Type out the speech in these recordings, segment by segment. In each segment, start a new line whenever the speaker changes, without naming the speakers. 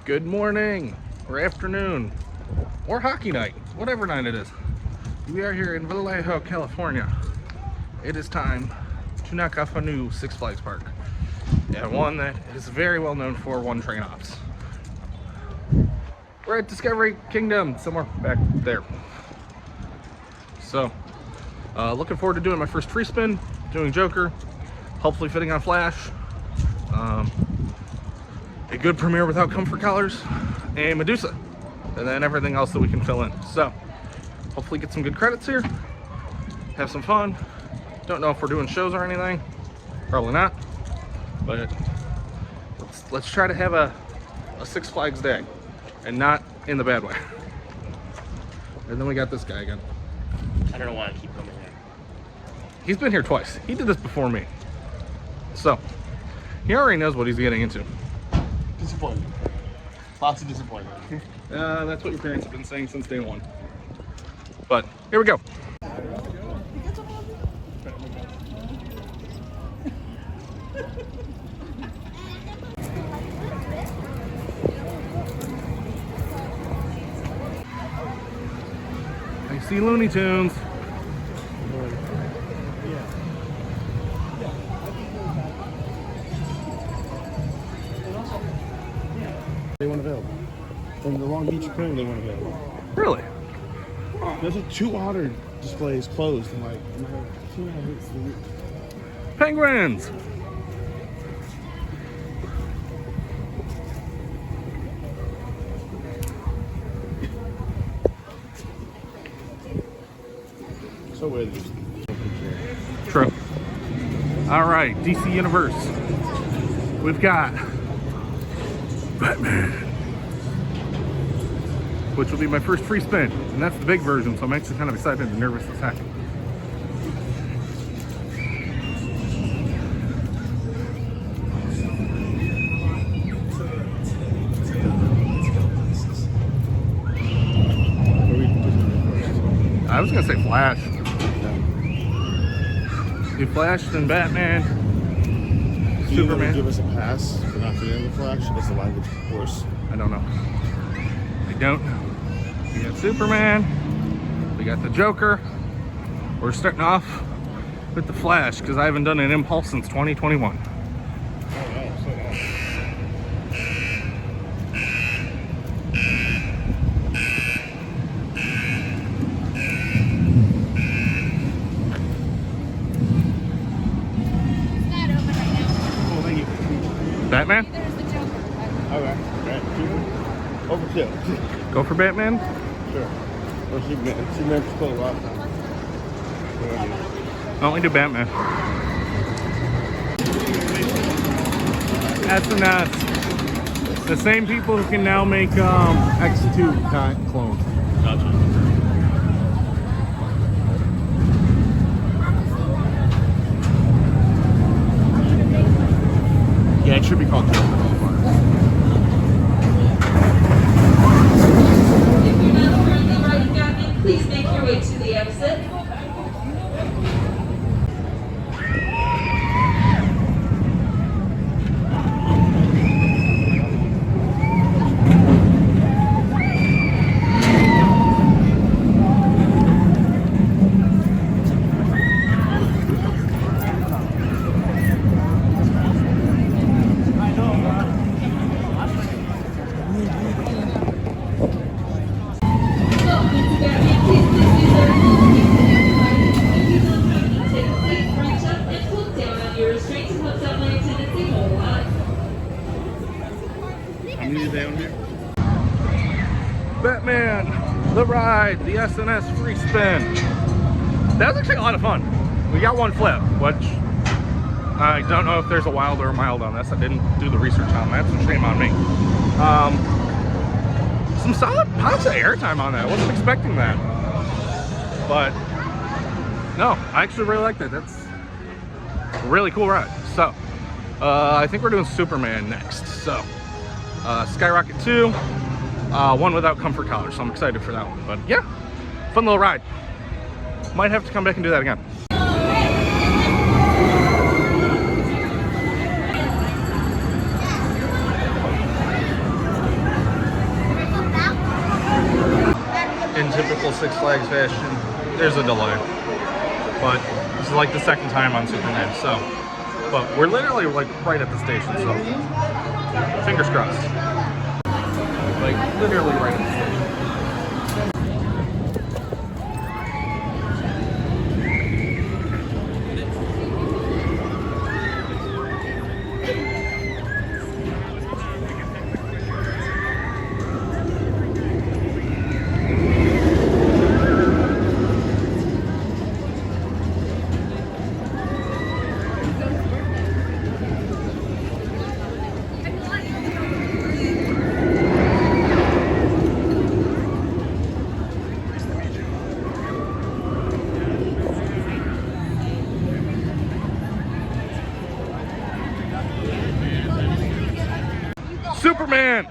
Good morning, or afternoon, or hockey night, whatever night it is. We are here in Vallejo, California. It is time to knock off a new Six Flags park. And one that is very well known for one train ops. We're at Discovery Kingdom, somewhere back there. So, looking forward to doing my first free spin, doing Joker, hopefully fitting on Flash. A good premiere without comfort collars, and Medusa, and then everything else that we can fill in. So hopefully get some good credits here, have some fun. Don't know if we're doing shows or anything, probably not, but let's try to have a Six Flags day, and not in the bad way. And then we got this guy again.
I don't know why I keep coming here.
He's been here twice. He did this before me, so he already knows what he's getting into.
Disappointment. Lots of disappointment.
That's what your parents have been saying since day one. But here we go. I see Looney Tunes.
They weren't available. From the Long Beach Aquarium, they weren't available.
Really?
There's like 2 otter displays closed. I'm like,
Penguins!
so weird.
True. All right, DC Universe. We've got Batman, which will be my first free spin, and that's the big version, so I'm actually kind of excited and nervous as heck. I was gonna say Flash. Do Flash, then Batman,
Do you
Superman.
give us a pass for not doing the Flash? That's the language course.
I don't know. I don't know. We got Superman. We got the Joker. We're starting off with the Flash because I haven't done an Impulse since 2021. Batman?
There's the Joker.
Okay. Right. Overkill.
Go for Batman?
Sure. Or Superman. Superman's still a lot now.
Why don't we do Batman? SNS. The same people who can now make X2 clones.
Gotcha. Yeah, it should be called Joker.
If you're not currently riding Batman, please make your way to the exit.
Batman, the ride, the SNS free spin. That was actually a lot of fun. We got one flip, which I don't know if there's a wild or a mild on this. I didn't do the research on that, so shame on me. Some solid pops of airtime on that. I wasn't expecting that. But no, I actually really like that. That's a really cool ride. So I think we're doing Superman next. So Skyrocket 2, one without comfort collar, so I'm excited for that one. But yeah, fun little ride. Might have to come back and do that again. Six Flags fashion, there's a delay. But this is like the second time on Superman, so. But we're literally like right at the station, so fingers crossed. Like literally right at the station. Superman!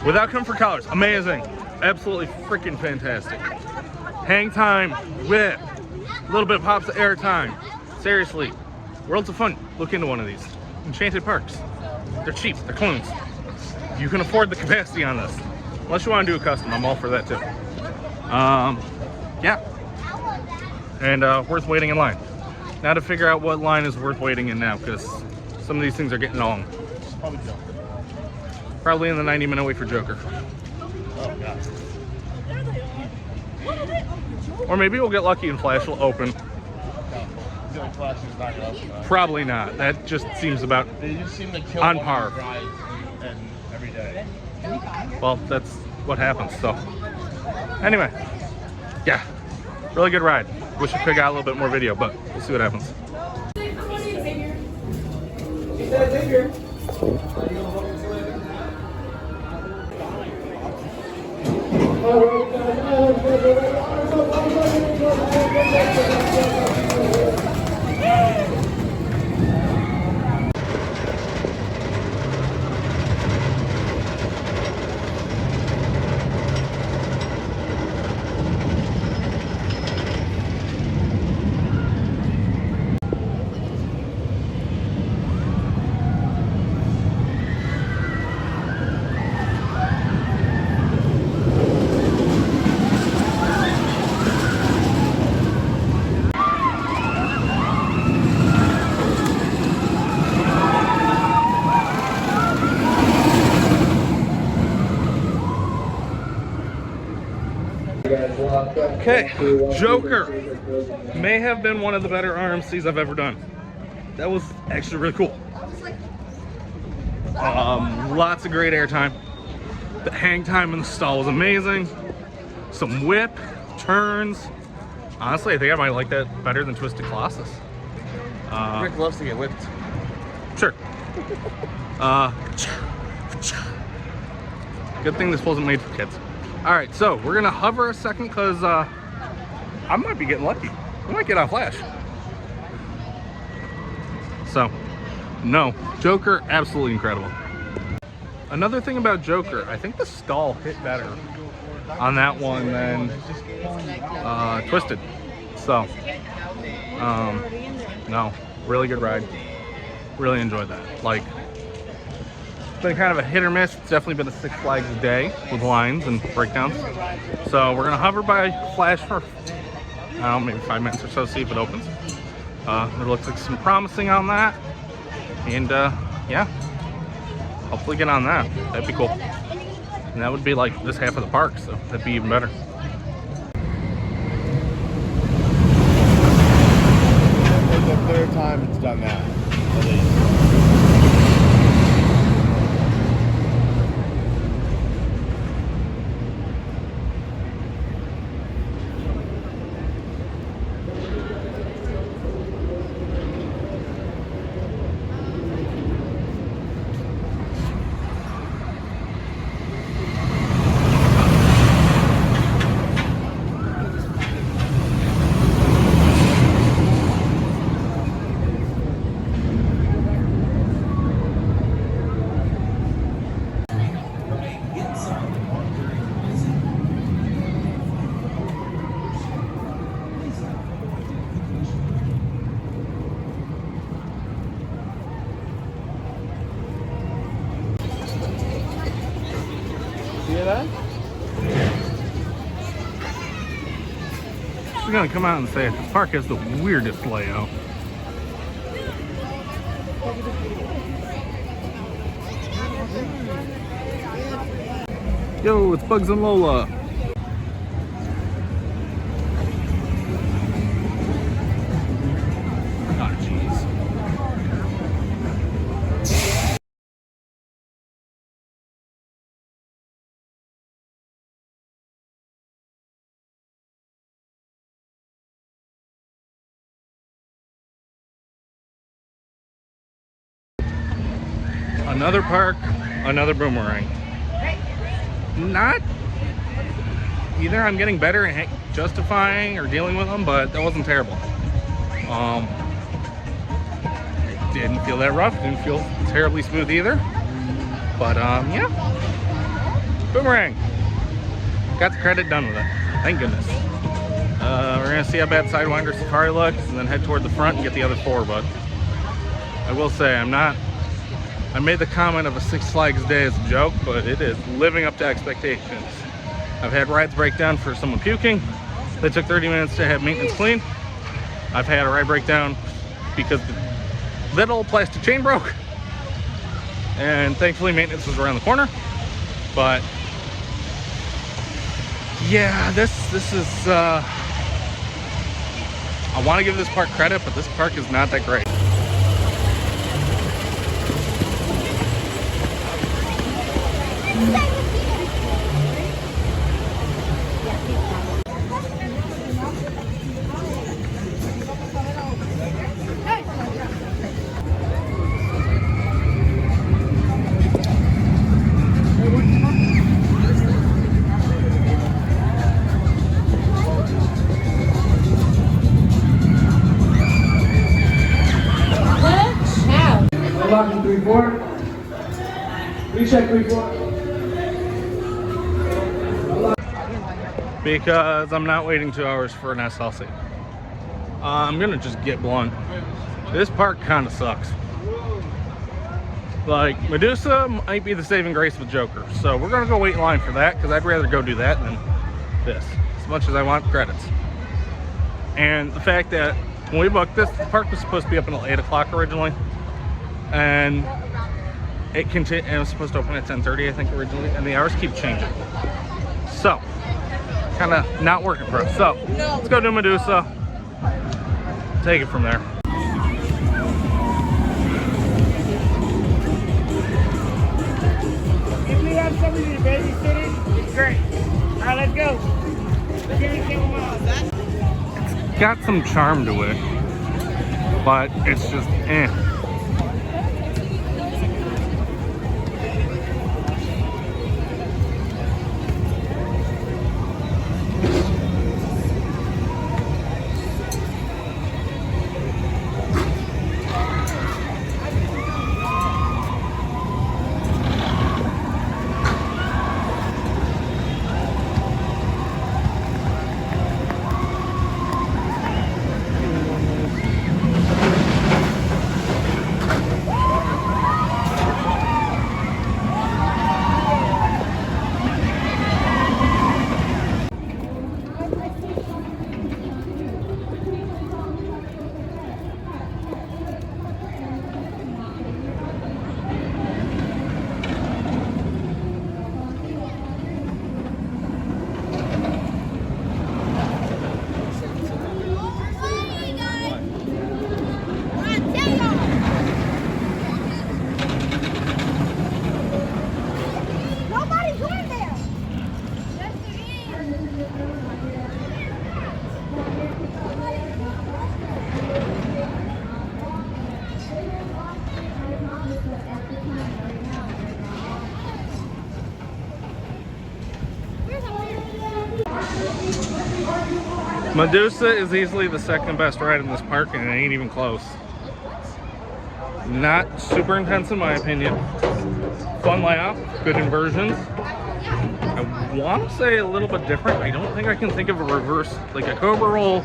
Without comfort collars, amazing. Absolutely freaking fantastic. Hang time, whip, a little bit of pops of air time. Seriously, worlds of fun. Look into one of these. Enchanted Parks. They're cheap, they're clones. You can afford the capacity on this. Unless you want to do a custom, I'm all for that too. Yeah. And worth waiting in line. Now to figure out what line is worth waiting in now, because some of these things are getting long.
Probably Joker.
Probably in the 90-minute wait for Joker.
Oh, God.
Or maybe we'll get lucky and Flash will open.
No, Flash is not gonna open.
Probably not. That just seems about
They just seem to kill
on
one
par.
of these guys and every day.
Well, that's what happens, so. Anyway, yeah, really good ride. Wish I could've got a little bit more video, but we'll see what happens. Okay, Joker may have been one of the better RMCs I've ever done. That was actually really cool. Lots of great airtime. The hang time in the stall was amazing. Some whip, turns. Honestly, I think I might like that better than Twisted Colossus.
Rick loves to get whipped.
Sure. Good thing this wasn't made for kids. All right, so we're gonna hover a second because I might be getting lucky. We might get on Flash. So, no, Joker, absolutely incredible. Another thing about Joker, I think the stall hit better on that one than Twisted. So, no, really good ride. Really enjoyed that. Like, it's been kind of a hit or miss. It's definitely been a Six Flags day with lines and breakdowns. So we're gonna hover by Flash for, I don't know, maybe 5 minutes or so, see if it opens. There looks like some promising on that. And yeah, hopefully get on that. That'd be cool. And that would be like this half of the park, so that'd be even better.
For the third time it's done that. At least.
actually gonna come out and say it. This park has the weirdest layout. Yo, it's Bugs and Lola. Oh, jeez. Another park, another boomerang. Not either I'm getting better at justifying or dealing with them, but that wasn't terrible. It didn't feel that rough, didn't feel terribly smooth either. But yeah, boomerang. Got the credit, done with it. Thank goodness. We're gonna see how bad Sidewinder Safari looks and then head toward the front and get the other four, but I will say I made the comment of a Six Flags day as a joke, but it is living up to expectations. I've had rides break down for someone puking. They took 30 minutes to have maintenance clean. I've had a ride break down because the little plastic chain broke. And thankfully maintenance was around the corner. But yeah, this is, I want to give this park credit, but this park is not that great.
Locking 3-4. Recheck 3-4.
Because I'm not waiting 2 hours for an SLC. I'm gonna just get blunt. This park kind of sucks. Like, Medusa might be the saving grace with Joker. So we're gonna go wait in line for that because I'd rather go do that than this. As much as I want credits. And the fact that when we booked this, the park was supposed to be up until 8 o'clock originally. And it was supposed to open at 10:30, I think, originally, and the hours keep changing. So, kind of not working for us. So, let's go do Medusa. Take it from there.
If we have somebody to babysit it, it's great. All right, let's go. Give me a couple miles.
It's got some charm to it, but it's just eh. Medusa is easily the second best ride in this park, and it ain't even close. Not super intense in my opinion. Fun layout, good inversions. I want to say a little bit different. I don't think I can think of a reverse, like a Cobra Roll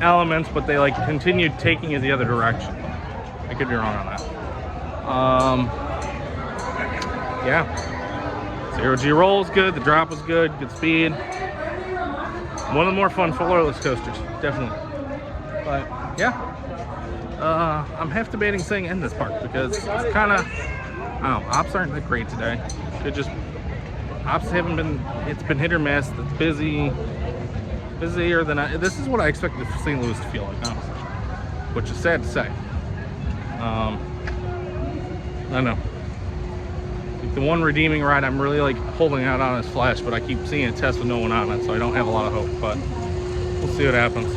element, but they like continued taking it the other direction. I could be wrong on that. Yeah. 0G roll is good, the drop was good, good speed. One of the more fun floorless coasters, definitely. But yeah, I'm half debating saying end this park because it's kind of, I don't know, ops aren't that great today. It just, ops haven't been, it's been hit or miss. It's busier than this is what I expected St. Louis to feel like, honestly, which is sad to say. I don't know. The one redeeming ride I'm really like holding out on is Flash, but I keep seeing a test with no one on it, so I don't have a lot of hope, but we'll see what happens.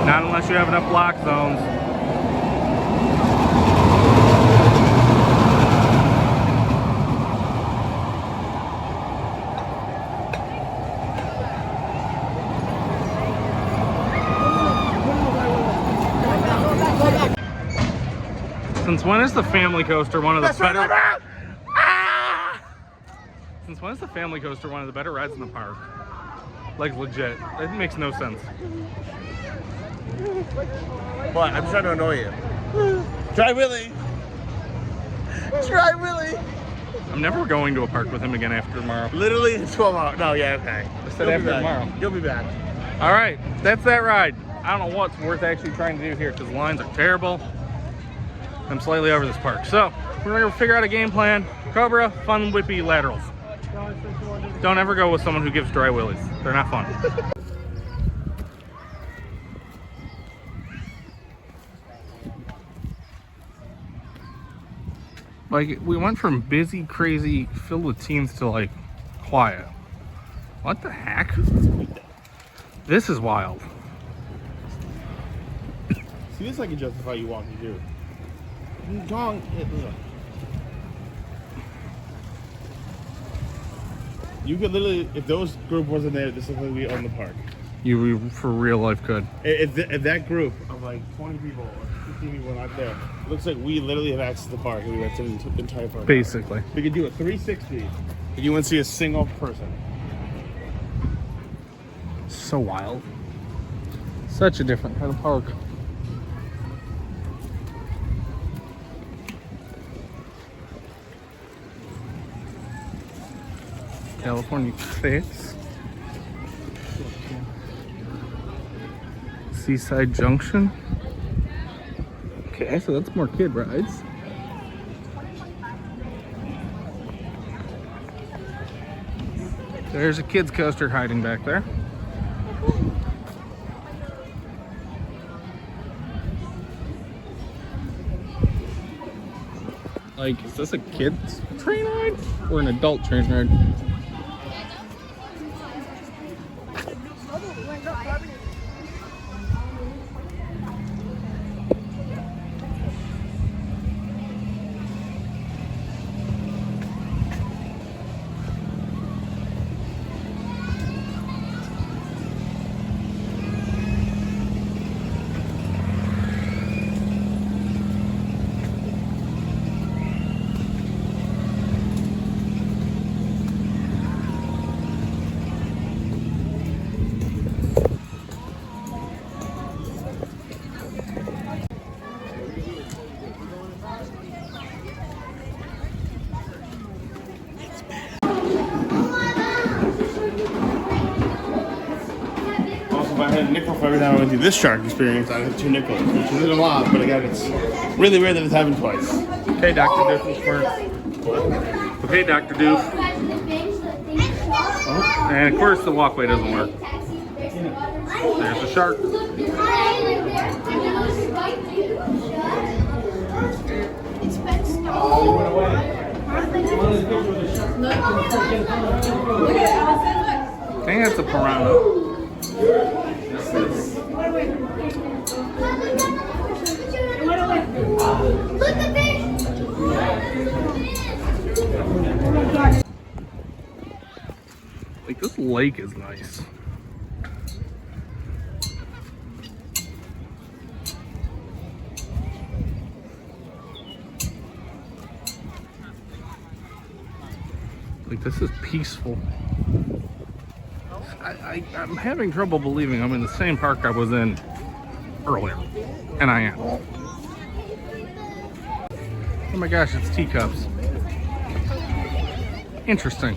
Not unless you have enough block zones. Since when is the family coaster one of the better? Since when is the family coaster one of the better rides in the park? Like legit, it makes no sense.
What? I'm trying to annoy you. Try Willie. Try Willie.
I'm never going to a park with him again after tomorrow.
Literally 12 hours. No, yeah, okay.
I said after tomorrow.
You'll be back.
All right, that's that ride. I don't know what's worth actually trying to do here because the lines are terrible. I'm slightly over this park. So we're gonna figure out a game plan. Cobra, fun whippy laterals. Don't ever go with someone who gives dry willies. They're not fun. Like, we went from busy, crazy, filled with teens to like quiet. What the heck? This is wild.
See, this I can justify you walking through. Gong. You could literally, if those group wasn't there, this is like we own the park.
You for real life could.
If that group of like 20 people or 15 people not there, it looks like we literally have access to the park and we went to the entire park.
Basically.
We could do a 360 and you wouldn't see a single person.
So wild. Such a different kind of park. California Fix. Seaside Junction. Okay, so that's more kid rides. There's a kids coaster hiding back there. Like, is this a kid's train ride or an adult train ride?
If I had a nickel for every time I went through this shark experience, I'd have 2 nickels, which isn't a lot, but again, it's really rare that it's happened twice.
Okay, Dr. Doof. Okay, Dr. Doof. And of course the walkway doesn't work. There's the shark. I think that's a piranha. Like, this lake is nice. Like, this is peaceful. I'm having trouble believing I'm in the same park I was in earlier. And I am. Oh my gosh, it's teacups. Interesting.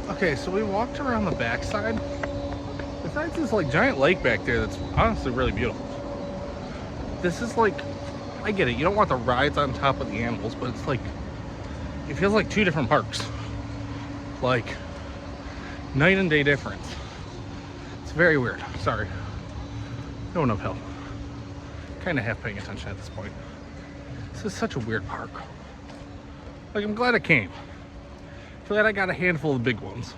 Okay, so we walked around the backside. Besides this like giant lake back there that's honestly really beautiful. This is like, I get it, you don't want the rides on top of the animals, but it's like, it feels like two different parks. Like, night and day difference. It's very weird. Sorry. Going uphill. Kind of half paying attention at this point. This is such a weird park. Like, I'm glad I came. Glad I got a handful of big ones.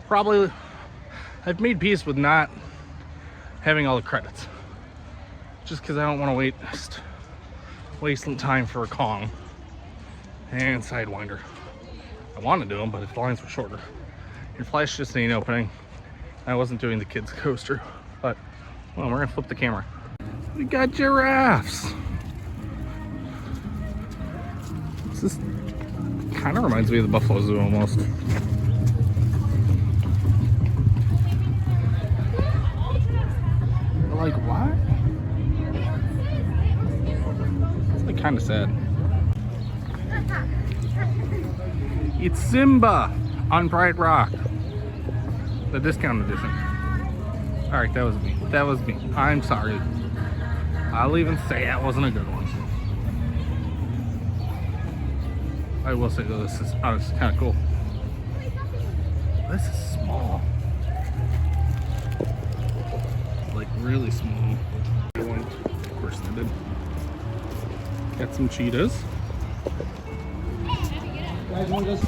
Probably, I've made peace with not having all the credits. Just because I don't want to waste time for a Kong and Sidewinder. I want to do them, but if the lines were shorter. And Flash just ain't opening. I wasn't doing the kids coaster, but well, we're gonna flip the camera. We got giraffes. This kind of reminds me of the Buffalo Zoo almost. But like what? It's like kind of sad. It's Simba on Pride Rock, the discount edition. All right, that was me. That was me. I'm sorry. I'll even say that wasn't a good one. I will say though, this is honestly kind of cool. This is small. Like really small. Of course they did. Got some cheetahs.
Guys, want this?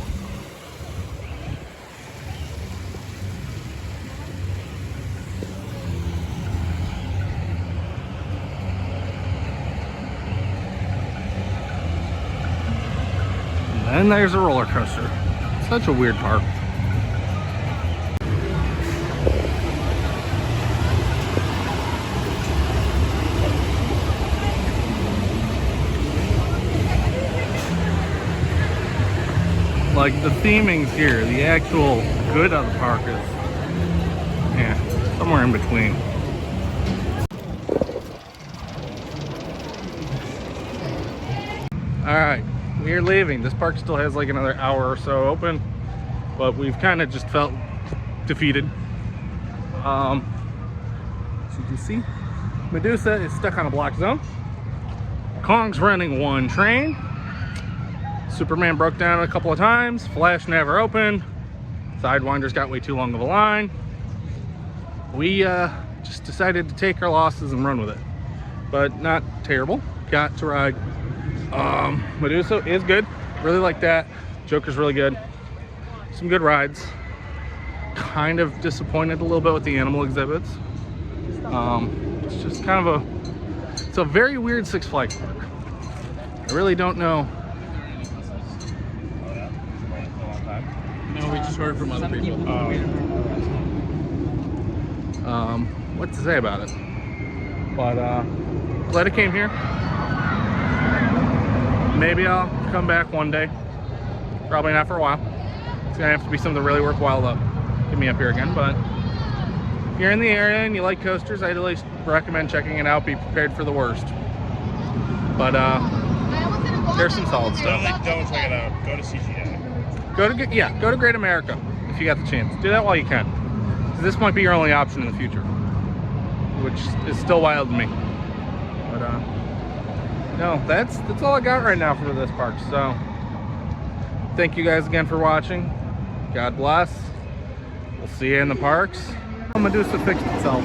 And there's a roller coaster. Such a weird park. Like the theming's here, the actual good of the park is, yeah, somewhere in between. All right, we're leaving. This park still has like another hour or so open, but we've kind of just felt defeated. So you can see, Medusa is stuck on a block zone. Kong's running one train. Superman broke down a couple of times. Flash never opened. Sidewinder's got way too long of a line. We just decided to take our losses and run with it, but not terrible. Got to ride. Medusa is good. Really like that. Joker's really good. Some good rides. Kind of disappointed a little bit with the animal exhibits. It's just kind of it's a very weird Six Flags park. I really don't know.
No, we just heard from other people.
What to say about it? But glad I came here. Maybe I'll come back one day. Probably not for a while. It's gonna have to be something really worthwhile to get me up here again. But if you're in the area and you like coasters, I'd at least recommend checking it out. Be prepared for the worst. But there's some solid stuff.
Don't check it out. Go to CGI.
Go to Great America if you got the chance. Do that while you can. 'Cause this might be your only option in the future, which is still wild to me. But no, that's all I got right now for this park. So thank you guys again for watching. God bless. We'll see you in the parks. Medusa fixed itself.